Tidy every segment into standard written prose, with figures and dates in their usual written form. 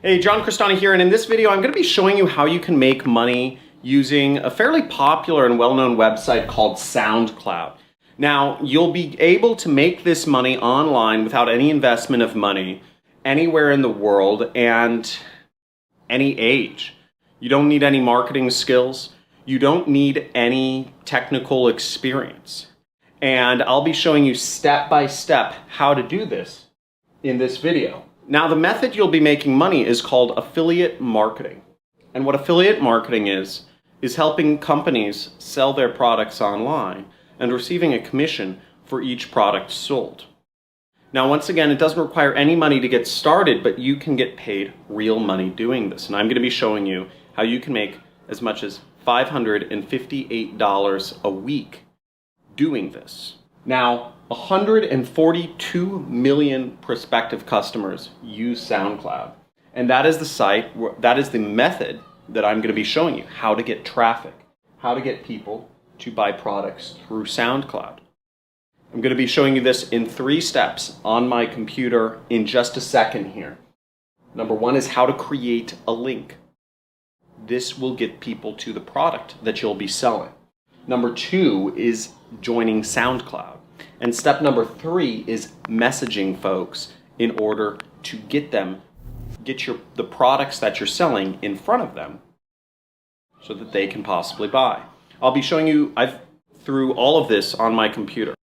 Hey, John Crestani here, and in this video I'm going to be showing you how you can make money using a fairly popular and well-known website called SoundCloud. Now, you'll be able to make this money online without any investment of money anywhere in the world and any age. You don't need any marketing skills. You don't need any technical experience. And I'll be showing you step by step how to do this in this video. Now, the method you'll be making money is called affiliate marketing. And what affiliate marketing is helping companies sell their products online and receiving a commission for each product sold. Now, once again, it doesn't require any money to get started, but you can get paid real money doing this. And I'm going to be showing you how you can make as much as $558 a week doing this. Now, 142 million prospective customers use SoundCloud. And that is the site, that is the method that I'm going to be showing you, how to get traffic, how to get people to buy products through SoundCloud. I'm going to be showing you this in 3 steps on my computer in just a second here. Number 1 is how to create a link. This will get people to the product that you'll be selling. Number 2 is joining SoundCloud. And step number 3 is messaging folks in order to get the products that you're selling in front of them so that they can possibly buy. I'll be showing you through all of this on my computer.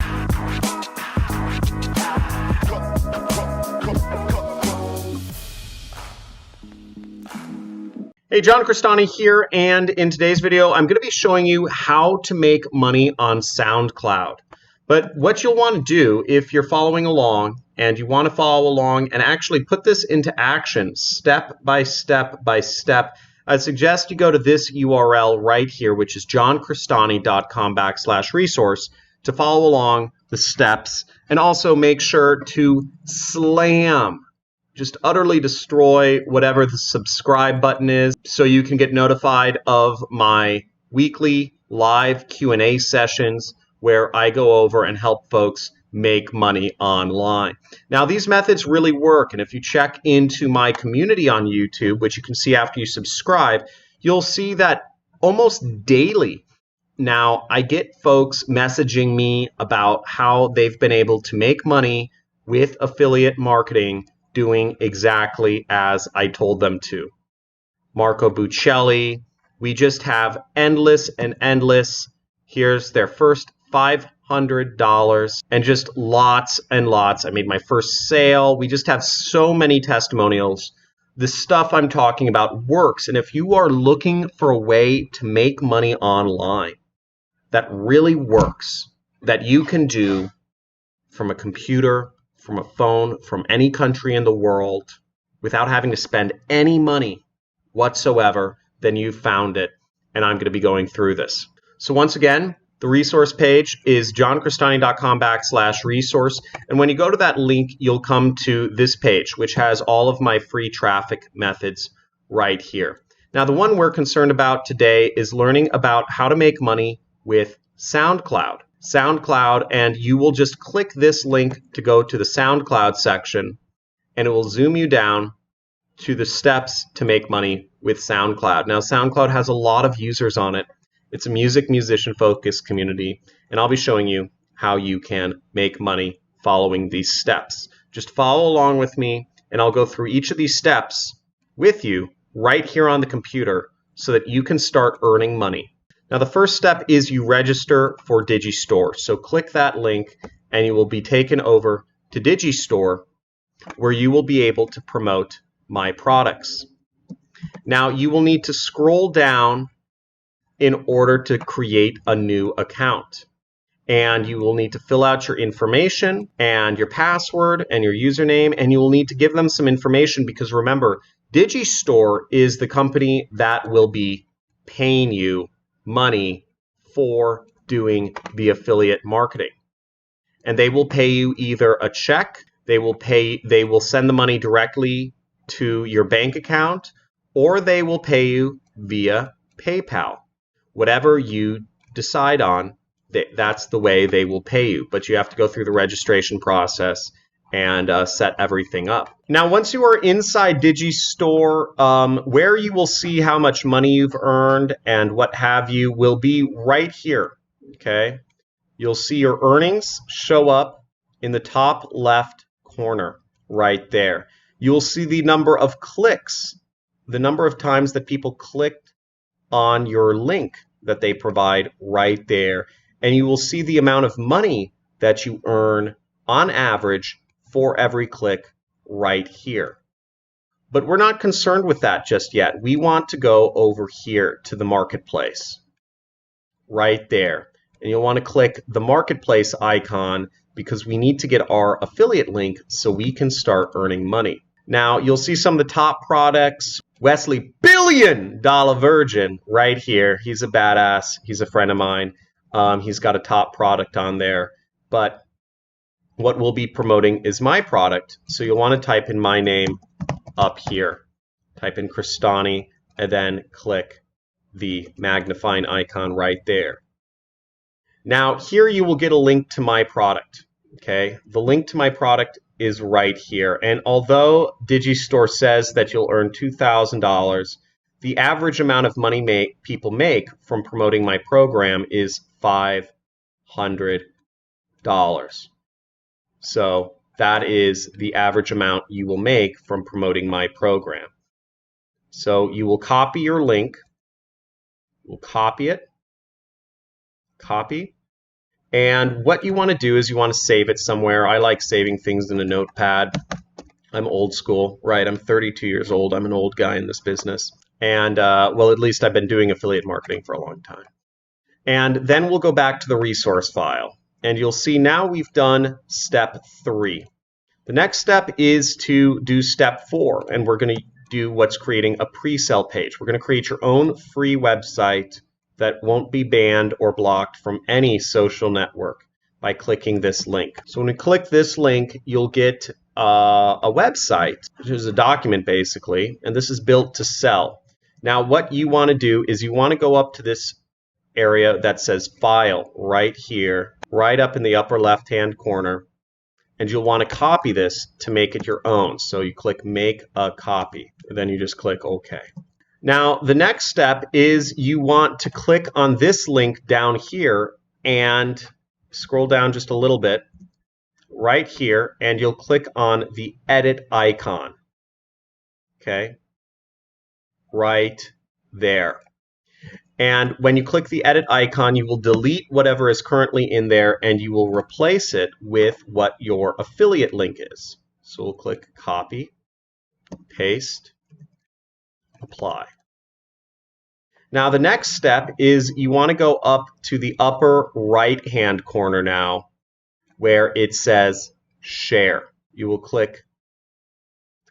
Hey, John Crestani here, and in today's video I'm going to be showing you how to make money on SoundCloud. But what you'll want to do if you're following along and you want to follow along and actually put this into action step by step by step, I suggest you go to this URL right here, which is johncrestani.com/resource, to follow along the steps, and also make sure to just utterly destroy whatever the subscribe button is so you can get notified of my weekly live Q&A sessions where I go over and help folks make money online. Now, these methods really work, and if you check into my community on YouTube, which you can see after you subscribe, you'll see that almost daily now I get folks messaging me about how they've been able to make money with affiliate marketing doing exactly as I told them to. Marco Buccelli, we just have endless and endless. Here's their first $500 and just lots and lots. I made my first sale. We just have so many testimonials. The stuff I'm talking about works. And if you are looking for a way to make money online that really works, that you can do from a computer, from a phone, from any country in the world, without having to spend any money whatsoever, then you've found it. And I'm going to be going through this. So once again, the resource page is johncrestani.com/resource. And when you go to that link, you'll come to this page, which has all of my free traffic methods right here. Now, the one we're concerned about today is learning about how to make money with SoundCloud. And you will just click this link to go to the SoundCloud section, and it will zoom you down to the steps to make money with SoundCloud. Now, SoundCloud has a lot of users on it. It's a musician-focused community, and I'll be showing you how you can make money following these steps. Just follow along with me, and I'll go through each of these steps with you right here on the computer so that you can start earning money. Now, the first step is you register for Digistore. So click that link, and you will be taken over to Digistore, where you will be able to promote my products. Now, you will need to scroll down in order to create a new account. And you will need to fill out your information and your password and your username, and you will need to give them some information because remember, Digistore is the company that will be paying you money for doing the affiliate marketing. And they will pay you either a check, they will send the money directly to your bank account, or they will pay you via PayPal. Whatever you decide on, that's the way they will pay you. But you have to go through the registration process and set everything up. Now, once you are inside Digistore, where you will see how much money you've earned and what have you will be right here, okay? You'll see your earnings show up in the top left corner right there. You'll see the number of clicks, the number of times that people clicked on your link that they provide right there. And you will see the amount of money that you earn on average for every click right here. But we're not concerned with that just yet. We want to go over here to the marketplace right there. And you'll want to click the marketplace icon because we need to get our affiliate link so we can start earning money. Now, you'll see some of the top products. Wesley, $1 billion virgin right here. He's a badass. He's a friend of mine. He's got a top product on there. But what we'll be promoting is my product. So you'll want to type in my name up here. Type in Crestani and then click the magnifying icon right there. Now, here you will get a link to my product. Okay, the link to my product is right here. And although Digistore says that you'll earn $2,000, the average amount of money people make from promoting my program is $500. So that is the average amount you will make from promoting my program. So you will copy your link. We'll copy it. Copy. And what you want to do is you want to save it somewhere. I like saving things in a notepad. I'm old school, right? I'm 32 years old. I'm an old guy in this business. And, well, at least I've been doing affiliate marketing for a long time. And then we'll go back to the resource file. And you'll see now we've done step 3. The next step is to do step 4. And we're going to do what's creating a pre-sale page. We're going to create your own free website that won't be banned or blocked from any social network by clicking this link. So when you click this link, you'll get a website, which is a document basically, and this is built to sell. Now what you want to do is you want to go up to this area that says File right here, right up in the upper left-hand corner, and you'll want to copy this to make it your own. So you click Make a Copy, and then you just click OK. Now, the next step is you want to click on this link down here and scroll down just a little bit right here, and you'll click on the edit icon. Okay, right there. And when you click the edit icon, you will delete whatever is currently in there and you will replace it with what your affiliate link is. So we'll click Copy, Paste, Apply. Now the next step is you want to go up to the upper right hand corner now where it says Share. You will click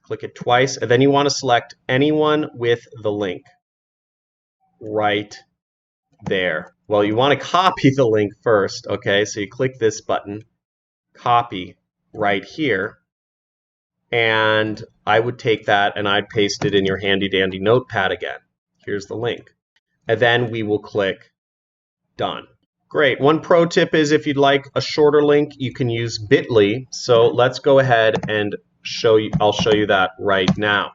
it twice and then you want to select anyone with the link right there. Well, you want to copy the link first, okay? So you click this button, copy right here. And I would take that and I'd paste it in your handy dandy notepad again. Here's the link. And then we will click Done. Great. One pro tip is if you'd like a shorter link, you can use bit.ly. So let's go ahead and I'll show you that right now.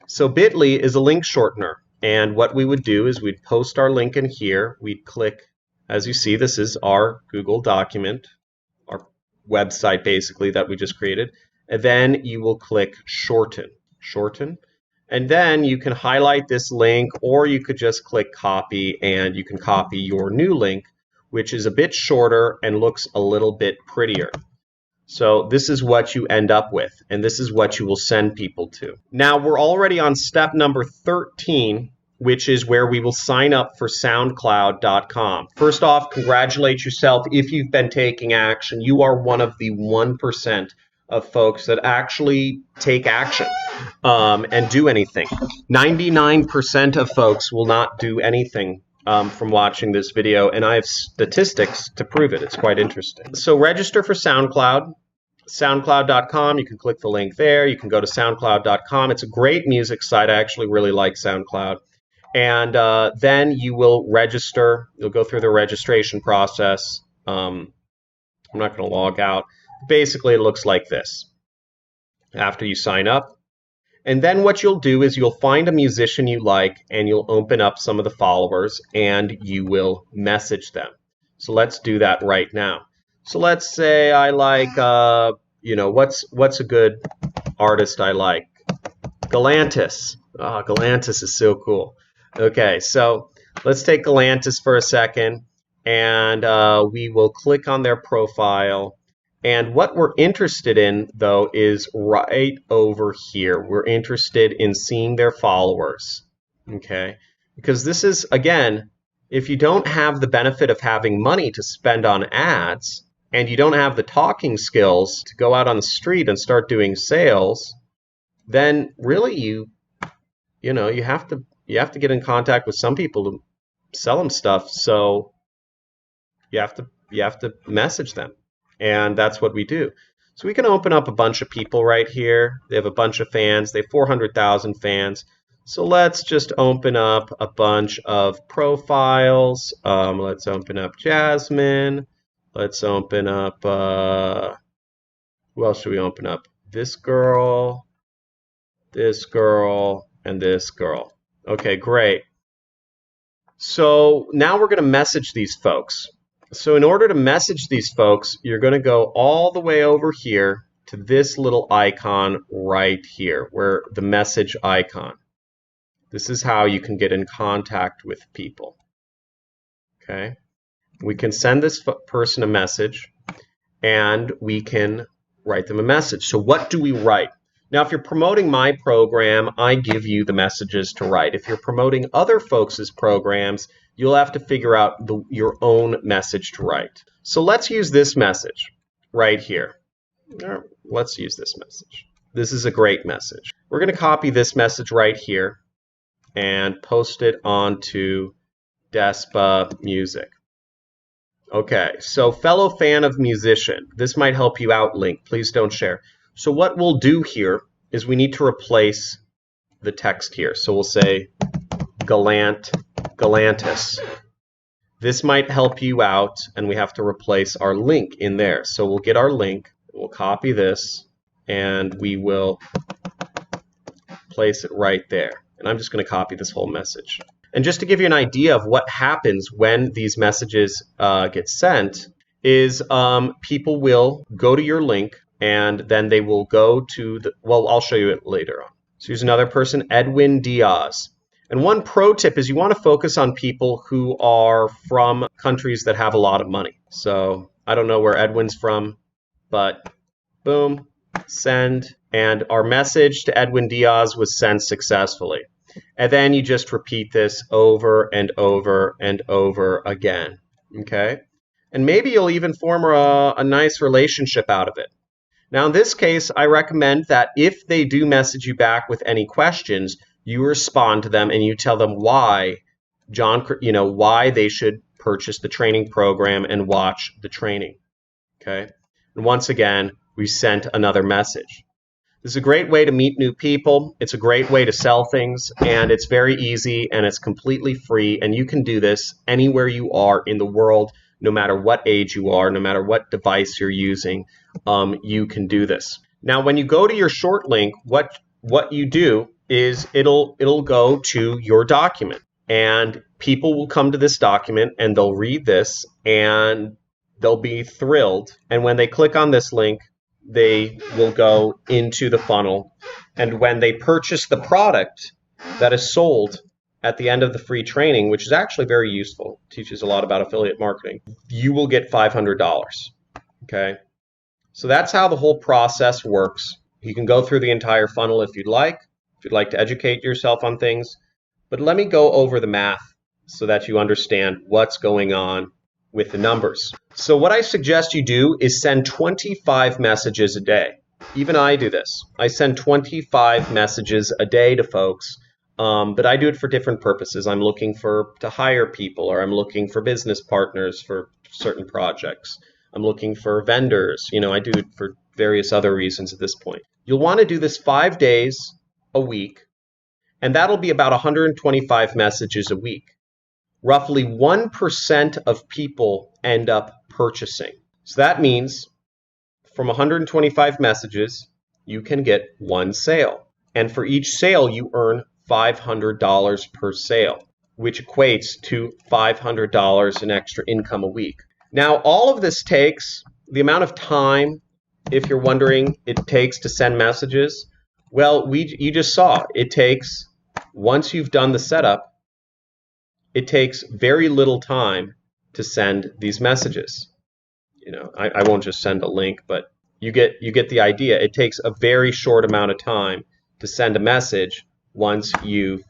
So bit.ly is a link shortener. And what we would do is we'd post our link in here. We'd click, as you see, this is our Google document, our website basically that we just created. And then you will click Shorten. Shorten. And then you can highlight this link, or you could just click Copy, and you can copy your new link, which is a bit shorter and looks a little bit prettier. So this is what you end up with, and this is what you will send people to. Now we're already on step number 13, which is where we will sign up for SoundCloud.com. First off, congratulate yourself if you've been taking action. You are one of the 1% of folks that actually take action and do anything. 99% of folks will not do anything from watching this video, and I have statistics to prove it. It's quite interesting. So register for SoundCloud, SoundCloud.com. You can click the link there. You can go to SoundCloud.com. It's a great music site. I actually really like SoundCloud. And then you will register. You'll go through the registration process. I'm not going to log out. Basically, it looks like this after you sign up. And then what you'll do is you'll find a musician you like and you'll open up some of the followers and you will message them. So let's do that right now. So let's say I like, what's a good artist I like? Galantis. Oh, Galantis is so cool. Okay, so let's take Galantis for a second and we will click on their profile. And what we're interested in, though, is right over here. We're interested in seeing their followers, okay? Because this is, again, if you don't have the benefit of having money to spend on ads, and you don't have the talking skills to go out on the street and start doing sales, then really you have to get in contact with some people to sell them stuff. So you have to message them. And that's what we do. So we can open up a bunch of people right here. They have a bunch of fans. They have 400,000 fans. So let's just open up a bunch of profiles. Let's open up Jasmine. Let's open up, who else should we open up? This girl, and this girl. Okay, great. So now we're going to message these folks. So in order to message these folks, you're going to go all the way over here to this little icon right here, where the message icon. This is how you can get in contact with people. Okay? We can send this person a message, and we can write them a message. So what do we write? Now, if you're promoting my program, I give you the messages to write. If you're promoting other folks' programs, you'll have to figure out your own message to write. So let's use this message right here. Let's use this message. This is a great message. We're going to copy this message right here and post it onto Despa Music. Okay, so fellow fan of musician, this might help you out, link. Please don't share. So what we'll do here is we need to replace the text here. So we'll say Galantis. This might help you out, and we have to replace our link in there. So we'll get our link, we'll copy this, and we will place it right there. And I'm just going to copy this whole message. And just to give you an idea of what happens when these messages get sent, is people will go to your link, and then they will go to I'll show you it later on. So here's another person, Edwin Diaz. And one pro tip is you want to focus on people who are from countries that have a lot of money. So I don't know where Edwin's from, but boom, send. And our message to Edwin Diaz was sent successfully. And then you just repeat this over and over and over again, okay? And maybe you'll even form a nice relationship out of it. Now, in this case, I recommend that if they do message you back with any questions, you respond to them and you tell them why, why they should purchase the training program and watch the training, okay? And once again, we sent another message. This is a great way to meet new people. It's a great way to sell things, and it's very easy, and it's completely free, and you can do this anywhere you are in the world, no matter what age you are, no matter what device you're using, you can do this. Now, when you go to your short link, what you do is it'll go to your document, and people will come to this document, and they'll read this, and they'll be thrilled. And when they click on this link, they will go into the funnel. And when they purchase the product that is sold at the end of the free training, which is actually very useful, teaches a lot about affiliate marketing, you will get $500. Okay? So that's how the whole process works. You can go through the entire funnel if you'd like to educate yourself on things. But let me go over the math so that you understand what's going on with the numbers. So what I suggest you do is send 25 messages a day. Even I do this. I send 25 messages a day to folks, but I do it for different purposes. I'm looking to hire people, or I'm looking for business partners for certain projects. I'm looking for vendors. I do it for various other reasons at this point. You'll want to do this 5 days a week, and that'll be about 125 messages a week. Roughly 1% of people end up purchasing. So that means from 125 messages, you can get one sale. And for each sale, you earn $500 per sale, which equates to $500 in extra income a week. Now, all of this takes the amount of time, if you're wondering, it takes to send messages. Well, you just saw it takes, once you've done the setup, it takes very little time to send these messages. I won't just send a link, but you get the idea. It takes a very short amount of time to send a message once you've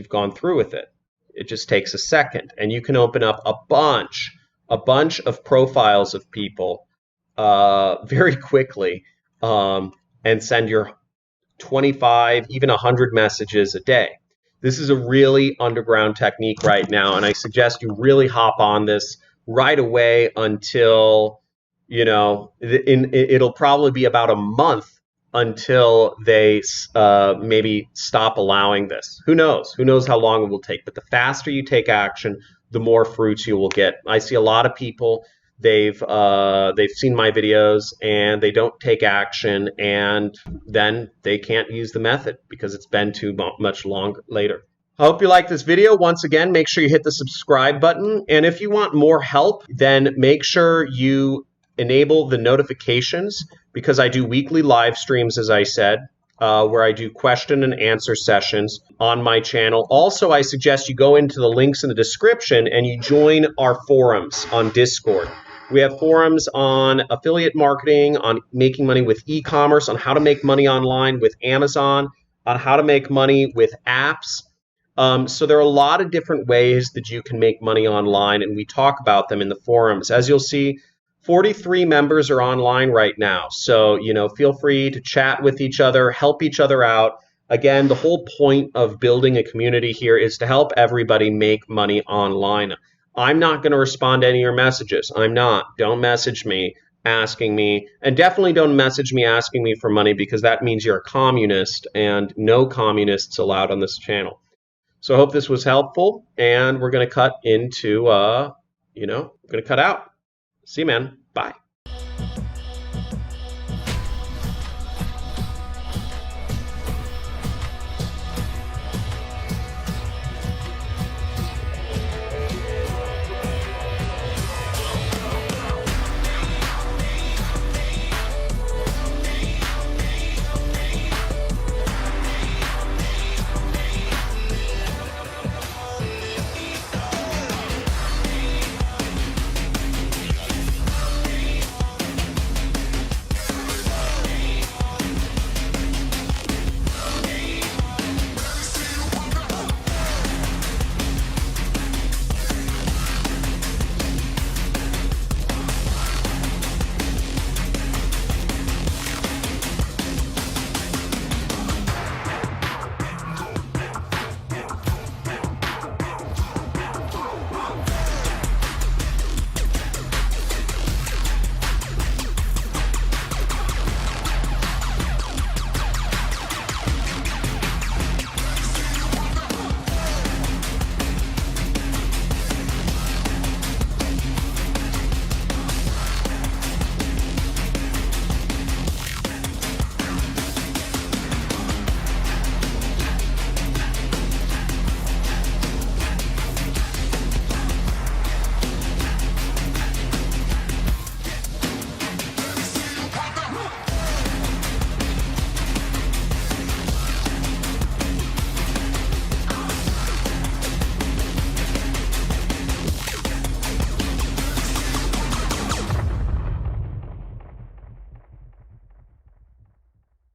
gone through with it. It just takes a second, and you can open up a bunch of profiles of people very quickly and send your 25, even 100 messages a day. This is a really underground technique right now, and I suggest you really hop on this right away until, it'll probably be about a month until they maybe stop allowing this. Who knows? Who knows how long it will take? But the faster you take action, the more fruits you will get. I see a lot of people, they've seen my videos and they don't take action, and then they can't use the method because it's been too much longer later. I hope you like this video. Once again, make sure you hit the subscribe button. And if you want more help, then make sure you enable the notifications, because I do weekly live streams, as I said, where I do question and answer sessions on my channel. Also, I suggest you go into the links in the description and you join our forums on Discord. We have forums on affiliate marketing, on making money with e-commerce, on how to make money online with Amazon, on how to make money with apps. So there are a lot of different ways that you can make money online, and we talk about them in the forums. As you'll see, 43 members are online right now. So, feel free to chat with each other, help each other out. Again, the whole point of building a community here is to help everybody make money online. I'm not going to respond to any of your messages. I'm not. Don't message me asking me, and definitely don't message me asking me for money, because that means you're a communist, and no communists allowed on this channel. So I hope this was helpful, and we're going to cut into, we're going to cut out. See you, man. Bye.